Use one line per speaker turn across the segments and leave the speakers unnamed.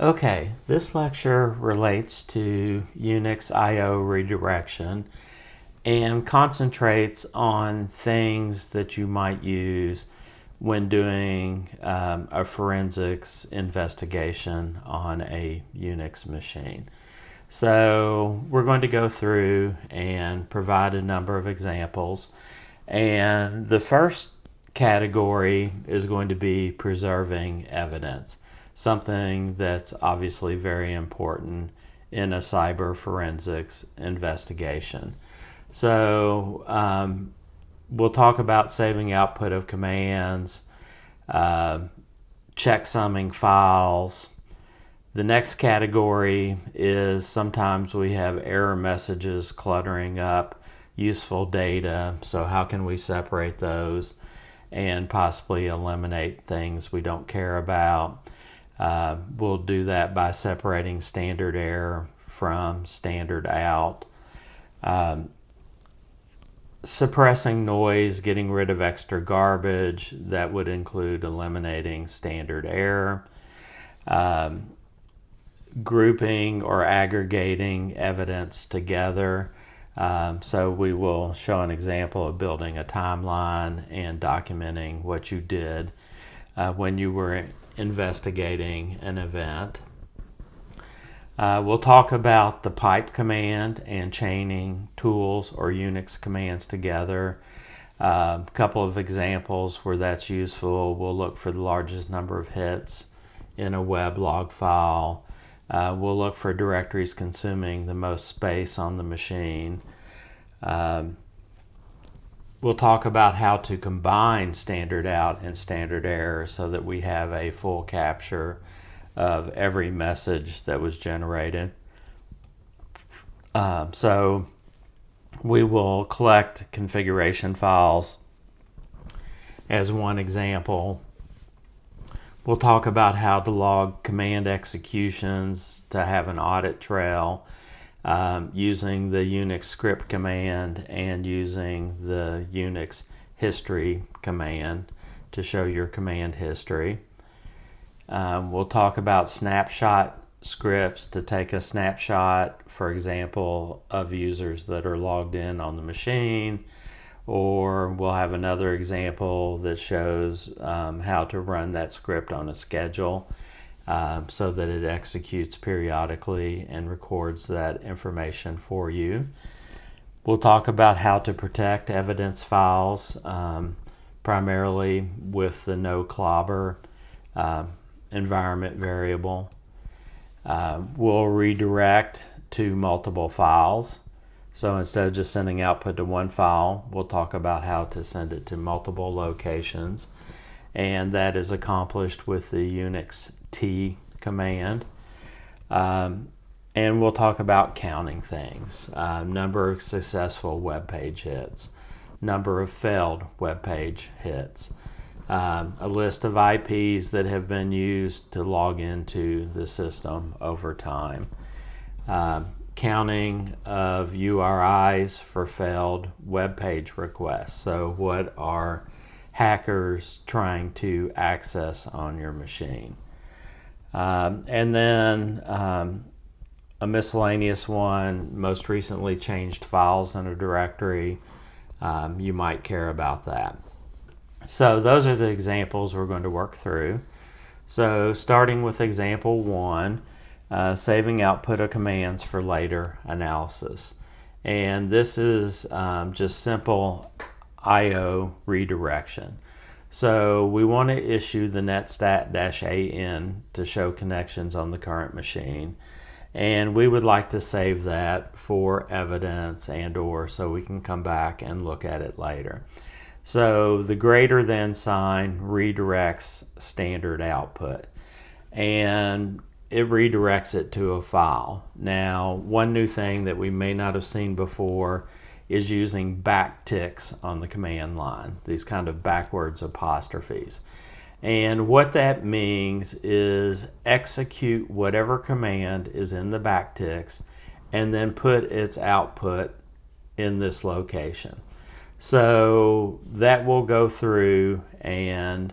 Okay, this lecture relates to UNIX I/O redirection and concentrates on things that you might use when doing a forensics investigation on a UNIX machine. So we're going to go through and provide a number of examples. And the first category is going to be preserving evidence, something that's obviously very important in a cyber forensics investigation. So we'll talk about saving output of commands, checksumming files. The next category is sometimes we have error messages cluttering up useful data. So how can we separate those and possibly eliminate things we don't care about? We'll do that by separating standard error from standard out. Suppressing noise, getting rid of extra garbage, that would include eliminating standard error. Grouping or aggregating evidence together. So we will show an example of building a timeline and documenting what you did when you were investigating an event. We'll talk about the pipe command and chaining tools or UNIX commands together. A couple of examples where that's useful. We'll look for the largest number of hits in a web log file. We'll look for directories consuming the most space on the machine. We'll talk about how to combine standard out and standard error so that we have a full capture of every message that was generated. So we will collect configuration files as one example. We'll talk about how to log command executions to have an audit trail using the UNIX script command and using the UNIX history command to show your command history. We'll talk about snapshot scripts to take a snapshot, for example, of users that are logged in on the machine. Or we'll have another example that shows how to run that script on a schedule so that it executes periodically and records that information for you. We'll talk about how to protect evidence files, primarily with the no clobber environment variable. We'll redirect to multiple files. So instead of just sending output to one file, we'll talk about how to send it to multiple locations. And that is accomplished with the UNIX I command. And we'll talk about counting things. Number of successful web page hits, number of failed web page hits, a list of IPs that have been used to log into the system over time. Counting of URIs for failed web page requests. So what are hackers trying to access on your machine? And then a miscellaneous one, most recently changed files in a directory. You might care about that. So those are the examples we're going to work through. So starting with example 1, saving output of commands for later analysis. And this is just simple I/O redirection. So we want to issue the netstat-an to show connections on the current machine. And we would like to save that for evidence and or so we can come back and look at it later. So the greater than sign redirects standard output. And it redirects it to a file. Now, one new thing that we may not have seen before is using backticks on the command line, these kind of backwards apostrophes. And what that means is execute whatever command is in the backticks and then put its output in this location. So that will go through and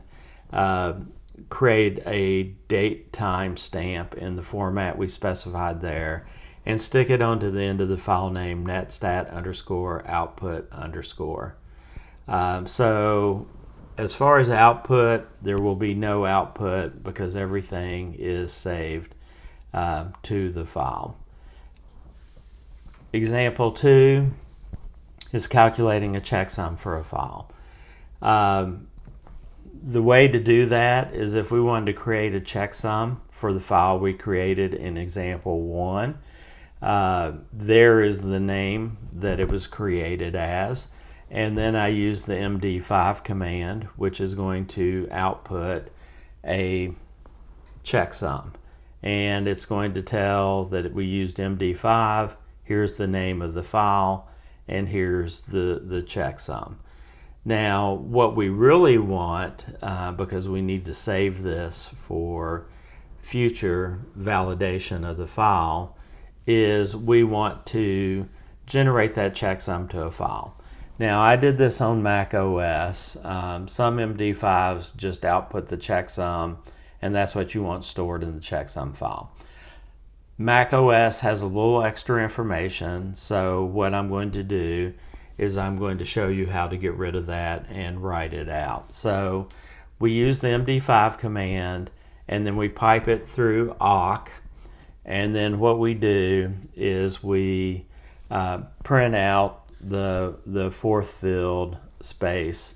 create a date time stamp in the format we specified there and stick it onto the end of the file name netstat_output_. So as far as output, there will be no output because everything is saved to the file. Example 2 is calculating a checksum for a file. The way to do that is if we wanted to create a checksum for the file we created in example 1, there is the name that it was created as, and then I use the MD5 command, which is going to output a checksum, and it's going to tell that we used MD5. Here's the name of the file, and here's the checksum. Now, what we really want, because we need to save this for future validation of the file, is we want to generate that checksum to a file. Now, I did this on Mac OS. Some MD5s just output the checksum, and that's what you want stored in the checksum file. Mac OS has a little extra information, so what I'm going to do is I'm going to show you how to get rid of that and write it out. So we use the MD5 command, and then we pipe it through awk, and then what we do is we print out the fourth field space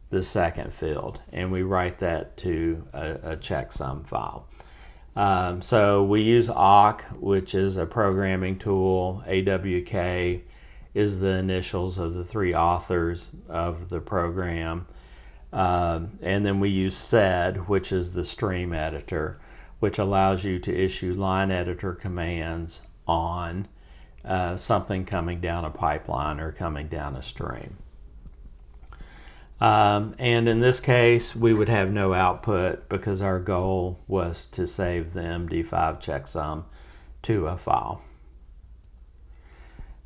the second field, and we write that to a checksum file. So we use awk, which is a programming tool. AWK is the initials of the 3 authors of the program. And then we use sed, which is the stream editor, which allows you to issue line editor commands on something coming down a pipeline or coming down a stream. And in this case, we would have no output because our goal was to save the MD5 checksum to a file.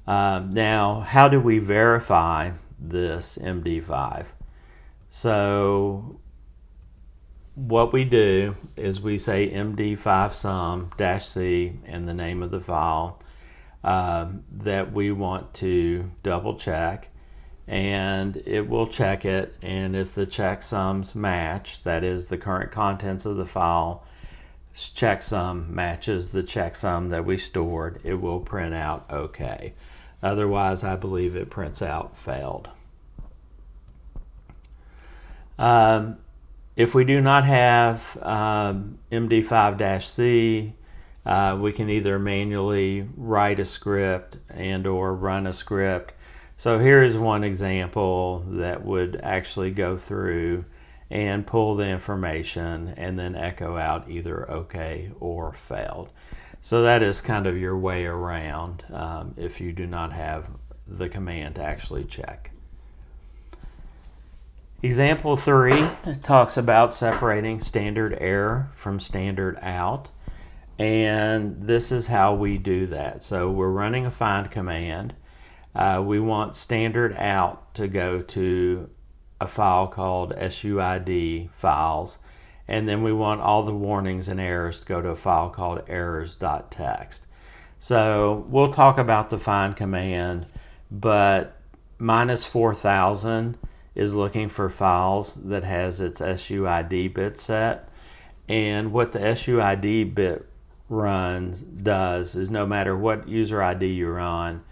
Now, how do we verify this MD5? So what we do is we say MD5sum-C and the name of the file that we want to double check, and it will check it, and if the checksums match, that is the current contents of the file checksum matches the checksum that we stored, it will print out OK. Otherwise, I believe it prints out failed. If we do not have MD5-C, we can either manually write a script and or run a script. So here is one example that would actually go through and pull the information and then echo out either OK or failed. So that is kind of your way around if you do not have the command to actually check. Example 3 talks about separating standard error from standard out, and this is how we do that. So we're running a find command. We want standard out to go to a file called SUID files, and then we want all the warnings and errors to go to a file called errors.txt. So we'll talk about the find command, but -4000 is looking for files that has its SUID bit set, and what the SUID bit does is no matter what user ID you're on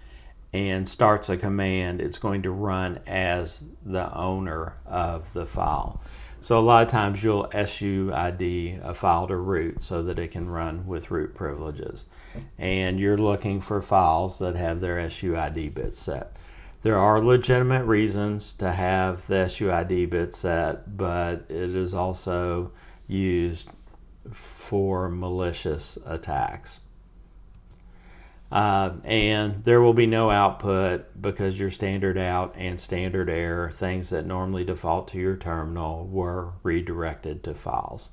and starts a command, it's going to run as the owner of the file. So a lot of times you'll SUID a file to root so that it can run with root privileges, and you're looking for files that have their SUID bit set. There are legitimate reasons to have the SUID bit set, but it is also used for malicious attacks. And there will be no output because your standard out and standard error, things that normally default to your terminal, were redirected to files.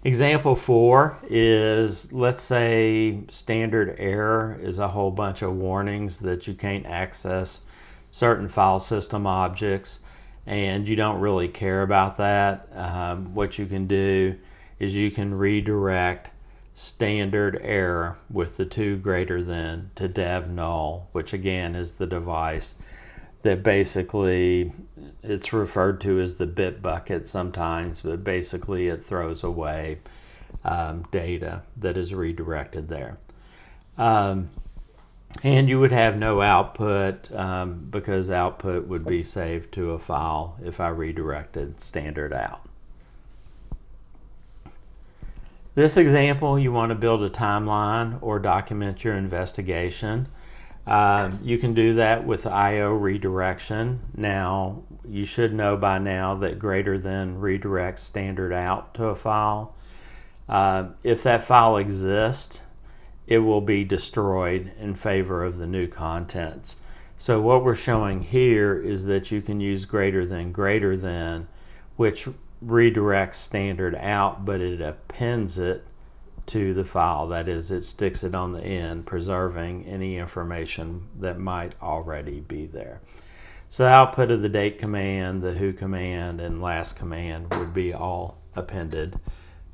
Example 4 is, let's say standard error is a whole bunch of warnings that you can't access certain file system objects, and you don't really care about that. What you can do is you can redirect standard error with the 2 greater than to dev null, which again is the device that basically, it's referred to as the bit bucket sometimes, but basically it throws away data that is redirected there. And you would have no output because output would be saved to a file if I redirected standard out. This example, you want to build a timeline or document your investigation. You can do that with IO redirection. Now, you should know by now that greater than redirects standard out to a file. If that file exists, it will be destroyed in favor of the new contents. So what we're showing here is that you can use greater than, which redirects standard out, but it appends it to the file. That is, it sticks it on the end, preserving any information that might already be there. So the output of the date command, the who command, and last command would be all appended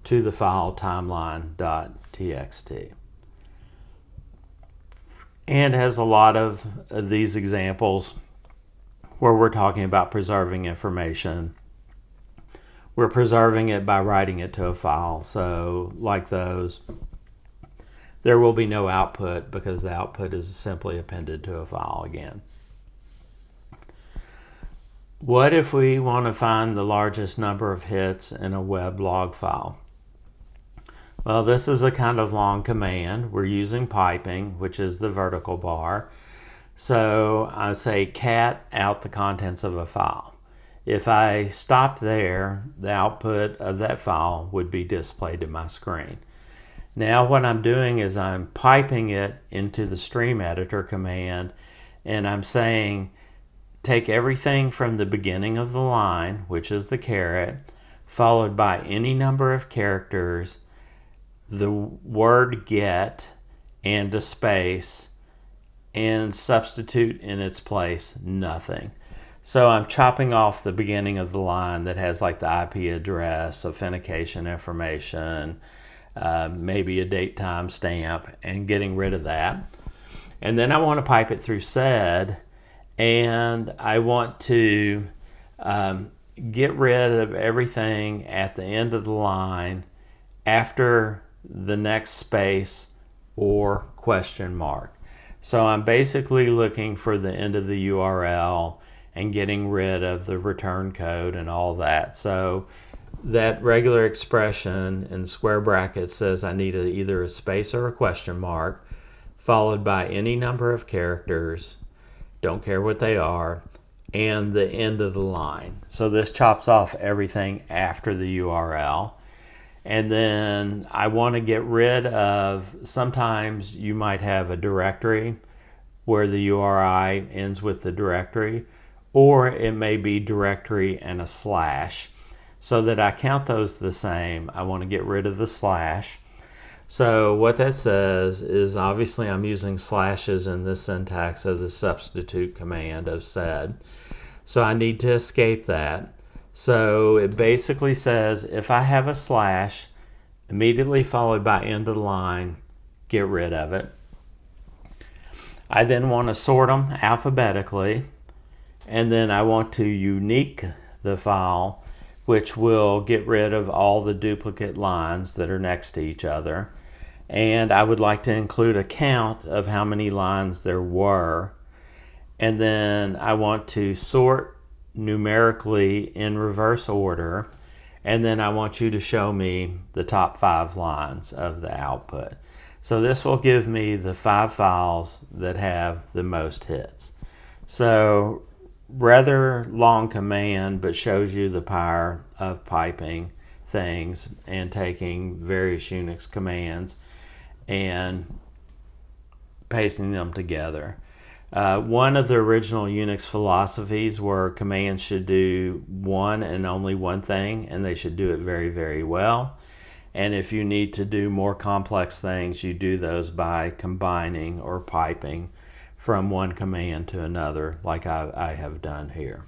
to the file timeline.txt. And has a lot of these examples where we're talking about preserving information. We're preserving it by writing it to a file. So like those, there will be no output because the output is simply appended to a file again. What if we want to find the largest number of hits in a web log file? Well, this is a kind of long command. We're using piping, which is the vertical bar. So I say cat out the contents of a file. If I stop there, the output of that file would be displayed in my screen. Now what I'm doing is I'm piping it into the stream editor command, and I'm saying take everything from the beginning of the line, which is the caret, followed by any number of characters, the word get, and a space, and substitute in its place nothing. So I'm chopping off the beginning of the line that has like the IP address, authentication information, maybe a date time stamp, and getting rid of that. And then I want to pipe it through sed, and I want to get rid of everything at the end of the line after the next space or question mark. So I'm basically looking for the end of the URL and getting rid of the return code and all that. So that regular expression in square brackets says I need either a space or a question mark, followed by any number of characters, don't care what they are, and the end of the line. So this chops off everything after the URL. And then I want to get rid of, sometimes you might have a directory where the URI ends with the directory, or it may be directory and a slash. So that I count those the same, I want to get rid of the slash. So what that says is, obviously I'm using slashes in the syntax of the substitute command of sed. So I need to escape that. So it basically says if I have a slash immediately followed by end of the line, get rid of it. I then want to sort them alphabetically, and then I want to unique the file, which will get rid of all the duplicate lines that are next to each other. And I would like to include a count of how many lines there were. And then I want to sort numerically in reverse order, and then I want you to show me the top 5 lines of the output. So this will give me the 5 files that have the most hits. So rather long command, but shows you the power of piping things and taking various UNIX commands and pasting them together. One of the original UNIX philosophies were commands should do one and only one thing, and they should do it very, very well. And if you need to do more complex things, you do those by combining or piping from one command to another, like I have done here.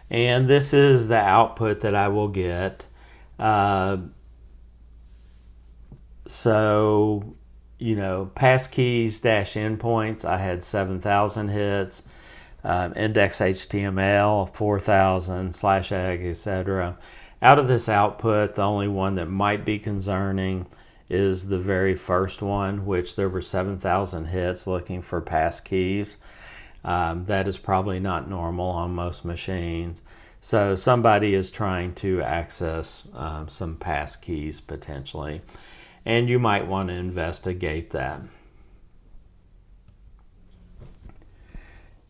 And this is the output that I will get. So, passkeys dash endpoints, I had 7,000 hits. Index HTML, 4,000, /egg, etc. Out of this output, the only one that might be concerning is the very first one, which there were 7,000 hits looking for passkeys. That is probably not normal on most machines. So somebody is trying to access some passkeys potentially, and you might want to investigate that.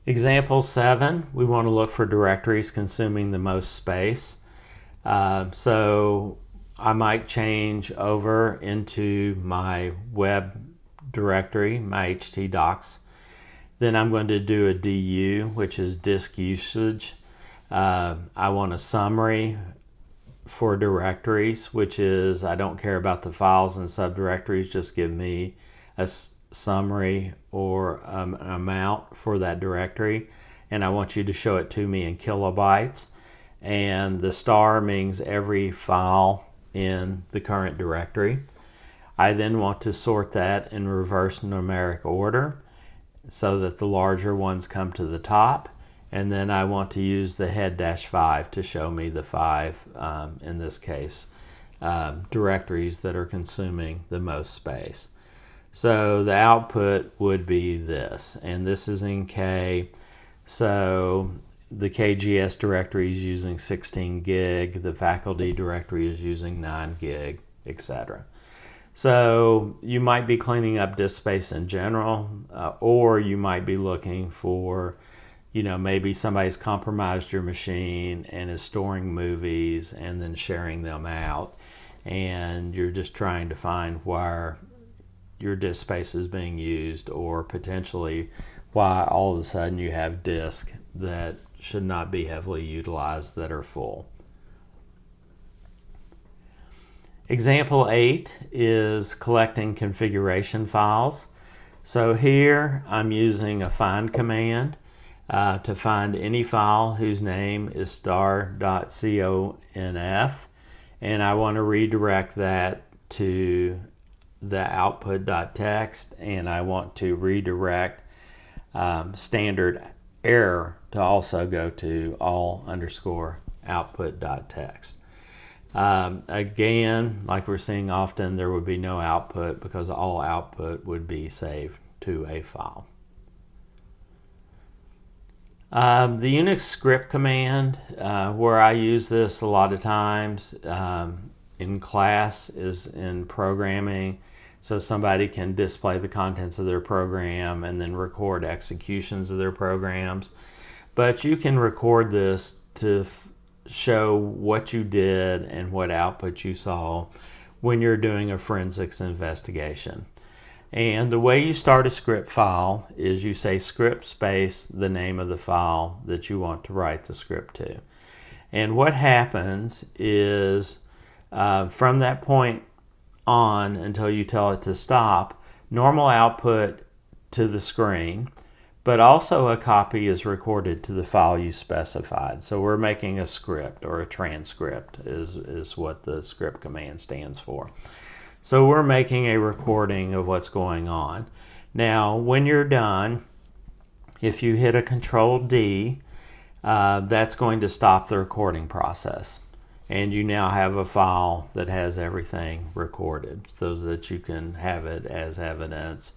Example 7, we want to look for directories consuming the most space. So I might change over into my web directory, my htdocs. Then I'm going to do a DU, which is disk usage. I want a summary for directories, which is I don't care about the files and subdirectories, just give me a summary or an amount for that directory, and I want you to show it to me in kilobytes. And the star means every file in the current directory. I then want to sort that in reverse numeric order so that the larger ones come to the top, and then I want to use the head-5 to show me the 5, in this case, directories that are consuming the most space. So the output would be this, and this is in K. So the KGS directory is using 16 gig, the faculty directory is using 9 gig, etc. So you might be cleaning up disk space in general, or you might be looking for, maybe somebody's compromised your machine and is storing movies and then sharing them out, and you're just trying to find where your disk space is being used, or potentially why all of a sudden you have disks that should not be heavily utilized that are full. Example 8 is collecting configuration files. So here I'm using a find command to find any file whose name is star.conf, and I want to redirect that to the output.txt, and I want to redirect standard error to also go to all_output.txt. Again, like we're seeing often, there would be no output because all output would be saved to a file. The UNIX script command, where I use this a lot of times in class, is in programming. So somebody can display the contents of their program and then record executions of their programs. But you can record this to show what you did and what output you saw when you're doing a forensics investigation. And the way you start a script file is you say script space the name of the file that you want to write the script to. And what happens is from that point on until you tell it to stop, normal output to the screen, but also a copy is recorded to the file you specified. So we're making a script, or a transcript is what the script command stands for. So we're making a recording of what's going on. Now, when you're done, if you hit a Control-D, that's going to stop the recording process. And you now have a file that has everything recorded so that you can have it as evidence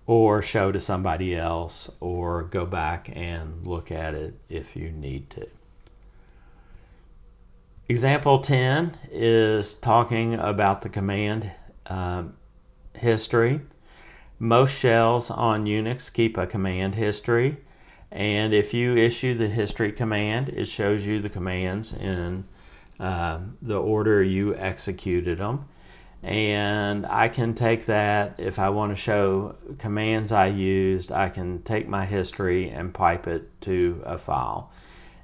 or show to somebody else or go back and look at it if you need to. Example 10 is talking about the command history. Most shells on Unix keep a command history, and if you issue the history command, it shows you the commands in the order you executed them. And I can take that, if I want to show commands I used, I can take my history and pipe it to a file.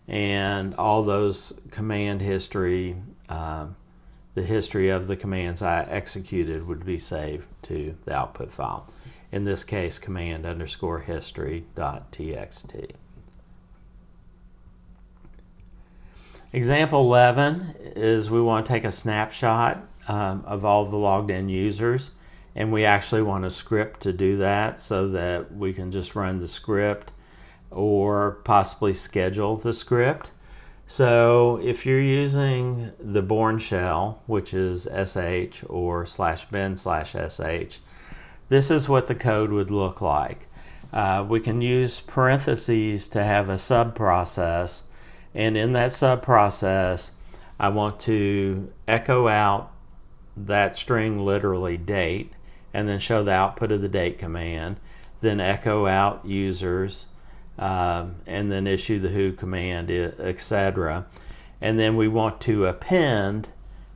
And all those command history, the history of the commands I executed would be saved to the output file. In this case, command_history.txt. Example 11 is we want to take a snapshot of all of the logged in users, and we actually want a script to do that so that we can just run the script or possibly schedule the script. So if you're using the Bourne shell, which is sh or /bin/sh, this is what the code would look like. We can use parentheses to have a sub-process, and in that sub-process, I want to echo out that string, literally date, and then show the output of the date command, then echo out users, and then issue the who command, etc. And then we want to append,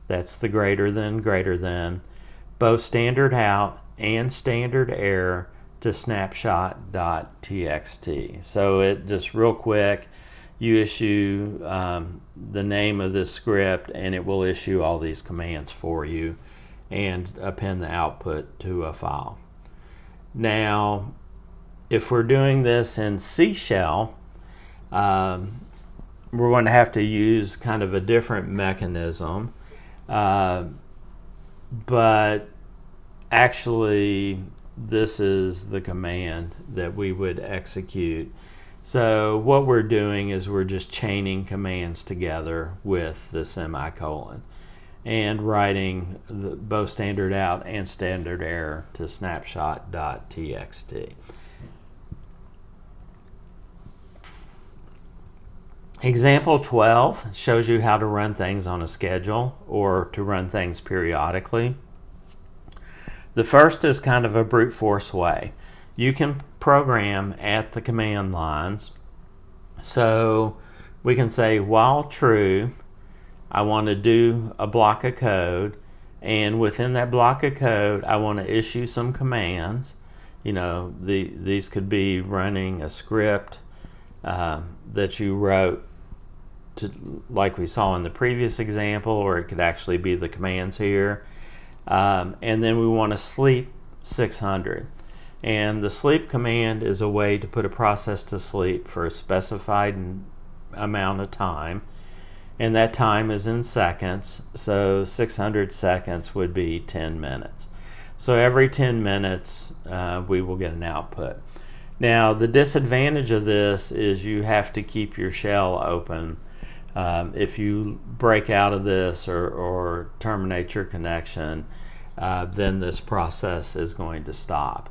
that's the greater than, both standard out and standard error to snapshot.txt. So it just real quick, you issue the name of this script and it will issue all these commands for you and append the output to a file. Now, if we're doing this in C shell, we're going to have to use kind of a different mechanism, but actually this is the command that we would execute. So what we're doing is we're just chaining commands together with the semicolon and writing both standard out and standard error to snapshot.txt. Example 12 shows you how to run things on a schedule or to run things periodically. The first is kind of a brute force way. You can program at the command lines. So we can say, while true, I want to do a block of code, and within that block of code, I want to issue some commands. You know, these could be running a script that you wrote to, like we saw in the previous example, or it could actually be the commands here. And then we want to sleep 600. And the sleep command is a way to put a process to sleep for a specified amount of time. And that time is in seconds. So 600 seconds would be 10 minutes. So every 10 minutes, we will get an output. Now, the disadvantage of this is you have to keep your shell open. If you break out of this or terminate your connection, then this process is going to stop.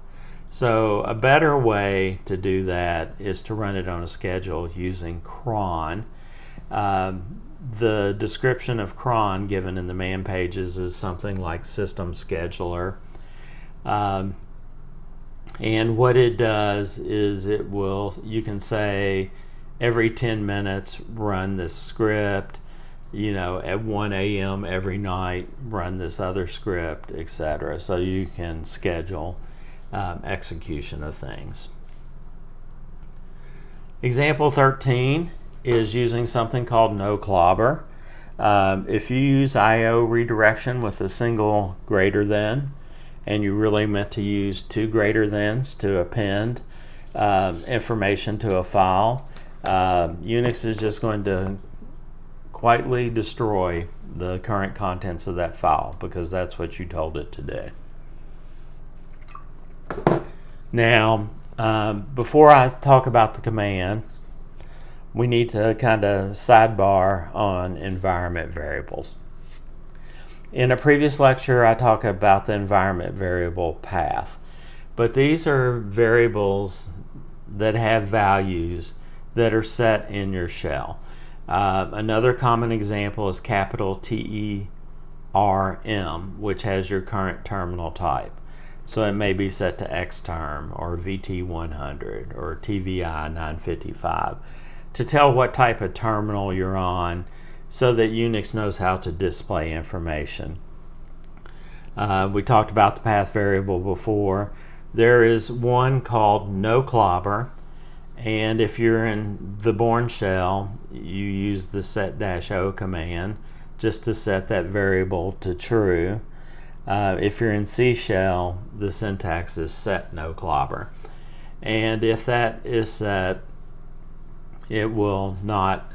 So a better way to do that is to run it on a schedule using cron. The description of cron given in the man pages is something like system scheduler. And what it does is you can say every 10 minutes run this script, at 1 a.m. every night run this other script, etc. So you can schedule execution of things. Example 13 is using something called no clobber. If you use I/O redirection with a single greater than, and you really meant to use two greater thans to append information to a file, Unix is just going to quietly destroy the current contents of that file because that's what you told it to do. Now, before I talk about the command, we need to kind of sidebar on environment variables. In a previous lecture, I talked about the environment variable path, but these are variables that have values that are set in your shell. Another common example is capital TERM, which has your current terminal type. So it may be set to xterm or VT100 or TVI 955 to tell what type of terminal you're on so that Unix knows how to display information. We talked about the path variable before. There is one called no clobber, and if you're in the Bourne shell, you use the set-o command just to set that variable to true. If you're in C shell, the syntax is set no clobber. And if that is set, it will not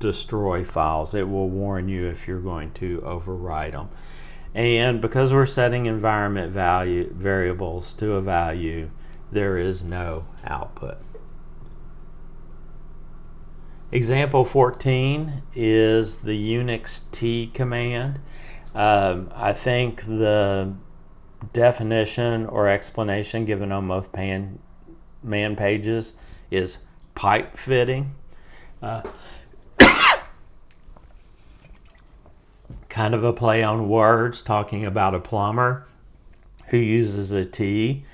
destroy files. It will warn you if you're going to overwrite them. And because we're setting environment variables to a value, there is no output. Example 14 is the UNIX I command. I think the definition or explanation given on both man pages is pipe fitting. Kind of a play on words, talking about a plumber who uses a T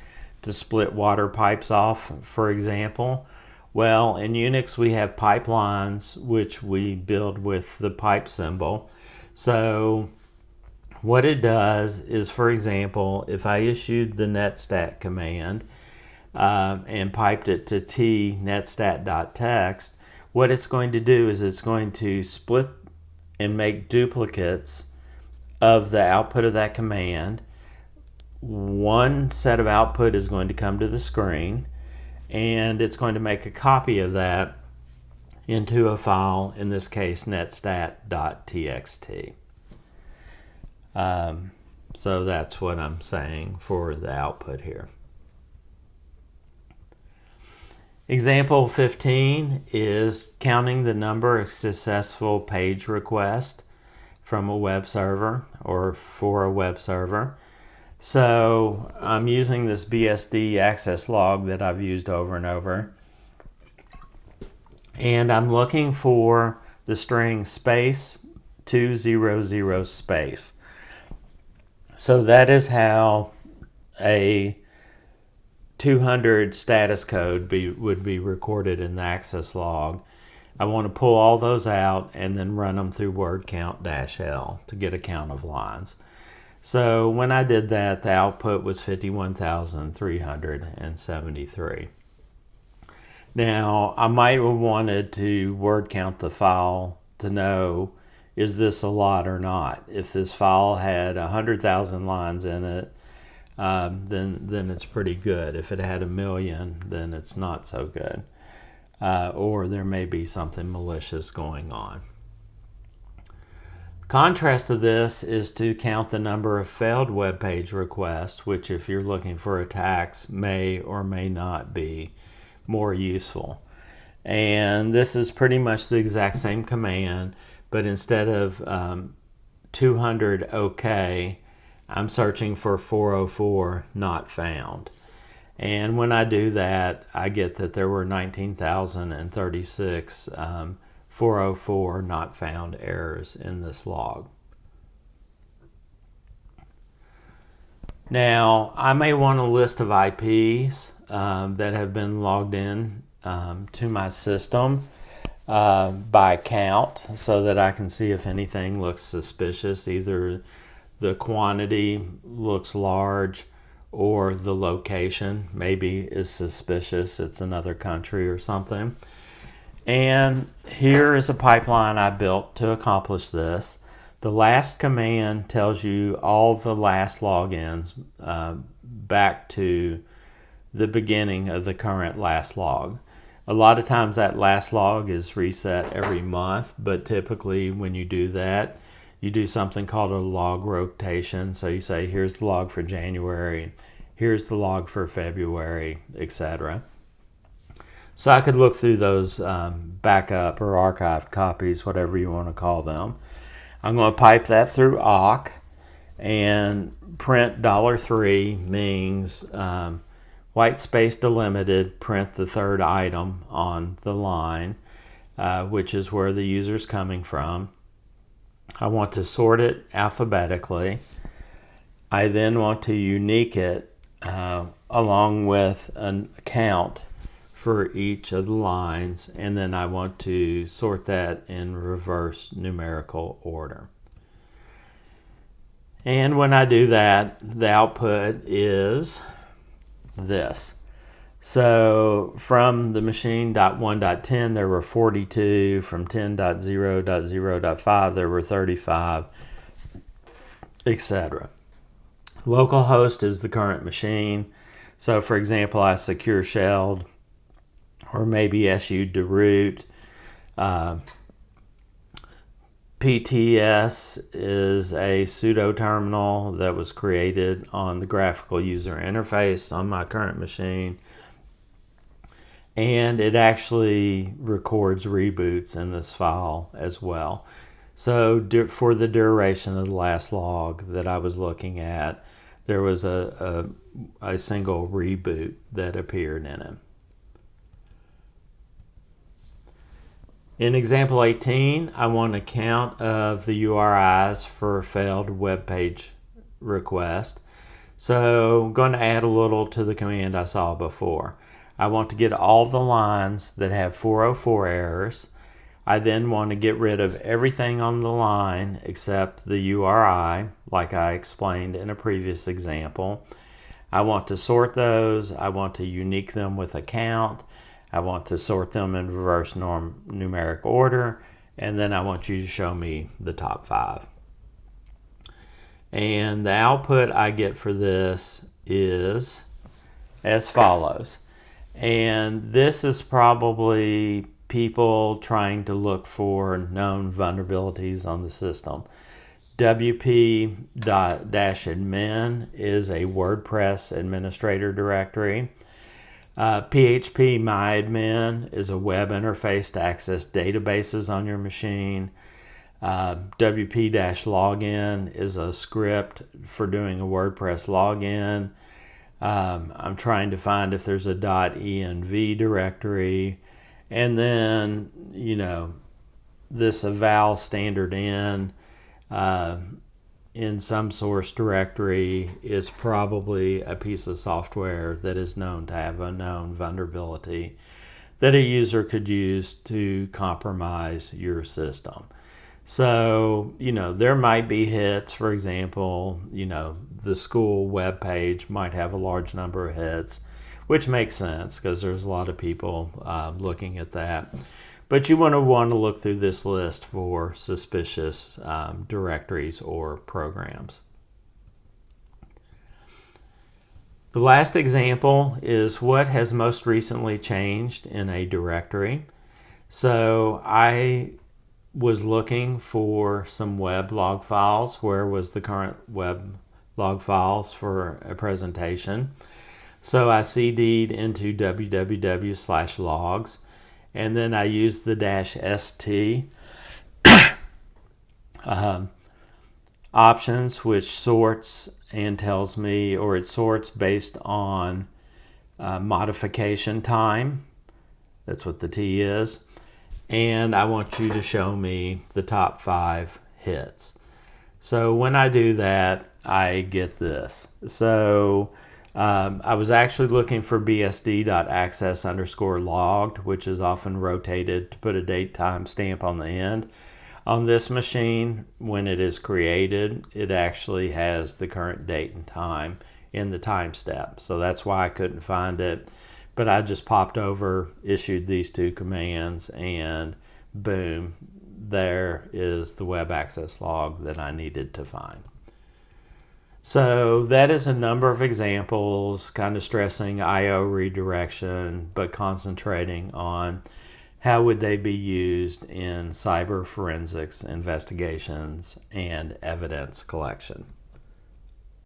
to split water pipes off, for example. Well, in Unix we have pipelines, which we build with the pipe symbol. So what it does is, for example, if I issued the netstat command and piped it to t netstat.txt, what it's going to do is it's going to split and make duplicates of the output of that command. One set of output is going to come to the screen, and it's going to make a copy of that into a file, in this case netstat.txt. So that's what I'm saying for the output here. Example 15 is counting the number of successful page requests from a web server or for a web server. So I'm using this BSD access log that I've used over and over, and I'm looking for the string space 200 space. So that is how a 200 status code would be recorded in the access log. I want to pull all those out and then run them through word count-l to get a count of lines. So when I did that, the output was 51,373. Now, I might have wanted to word count the file to know, is this a lot or not? If this file had 100,000 lines in it, then it's pretty good. If it had 1 million, then it's not so good. Or there may be something malicious going on. Contrast to this is to count the number of failed web page requests, which, if you're looking for attacks, may or may not be more useful. And this is pretty much the exact same command, but instead of 200 OK, I'm searching for 404 not found. And when I do that, I get that there were 19,036 404 not found errors in this log. Now, I may want a list of IPs that have been logged in to my system by count, so that I can see if anything looks suspicious. Either the quantity looks large or the location maybe is suspicious. It's another country or something. And here is a pipeline I built to accomplish this. The last command tells you all the last logins back to the beginning of the current last log. A lot of times that last log is reset every month, but typically when you do that, you do something called a log rotation. So you say, here's the log for January, here's the log for February, etc. So I could look through those backup or archived copies, whatever you want to call them. I'm going to pipe that through awk, and print $3 means white space delimited, print the third item on the line, which is where the user's coming from. I want to sort it alphabetically. I then want to unique it along with an count for each of the lines, and then I want to sort that in reverse numerical order. And when I do that, the output is this. So from the machine.1.10 there were 42, from 10.0.0.5 there were 35, etc. Localhost is the current machine. So for example, I secure shelled or maybe SU'd to root. PTS is a pseudo terminal that was created on the graphical user interface on my current machine, and it actually records reboots in this file as well. So for the duration of the last log that I was looking at, there was a single reboot that appeared in it. In example 18, I want a count of the URIs for failed web page request. So I'm going to add a little to the command I saw before. I want to get all the lines that have 404 errors. I then want to get rid of everything on the line except the URI, like I explained in a previous example. I want to sort those. I want to unique them with a count. I want to sort them in reverse numeric order, and then I want you to show me the top 5. And the output I get for this is as follows. And this is probably people trying to look for known vulnerabilities on the system. wp-admin is a WordPress administrator directory. php-myadmin is a web interface to access databases on your machine. wp-login is a script for doing a WordPress login. I'm trying to find if there's a .env directory. And then, this eval standard in some source directory is probably a piece of software that is known to have a known vulnerability that a user could use to compromise your system. So, there might be hits. For example, the school web page might have a large number of hits, which makes sense because there's a lot of people looking at that. But you want to look through this list for suspicious directories or programs. The last example is what has most recently changed in a directory. So I was looking for some web log files. Where was the current web log files for a presentation? So I cd'd into www/logs, and then I used the -st options, which sorts and tells me, or it sorts based on modification time. That's what the T is. And I want you to show me the top 5 hits. So when I do that, I get this. So I was actually looking for bsd.access_logged, which is often rotated to put a date time stamp on the end. On this machine, when it is created, it actually has the current date and time in the time step. So that's why I couldn't find it. But I just popped over, issued these 2 commands, and boom, there is the web access log that I needed to find. So that is a number of examples, kind of stressing I/O redirection, but concentrating on how would they be used in cyber forensics investigations and evidence collection.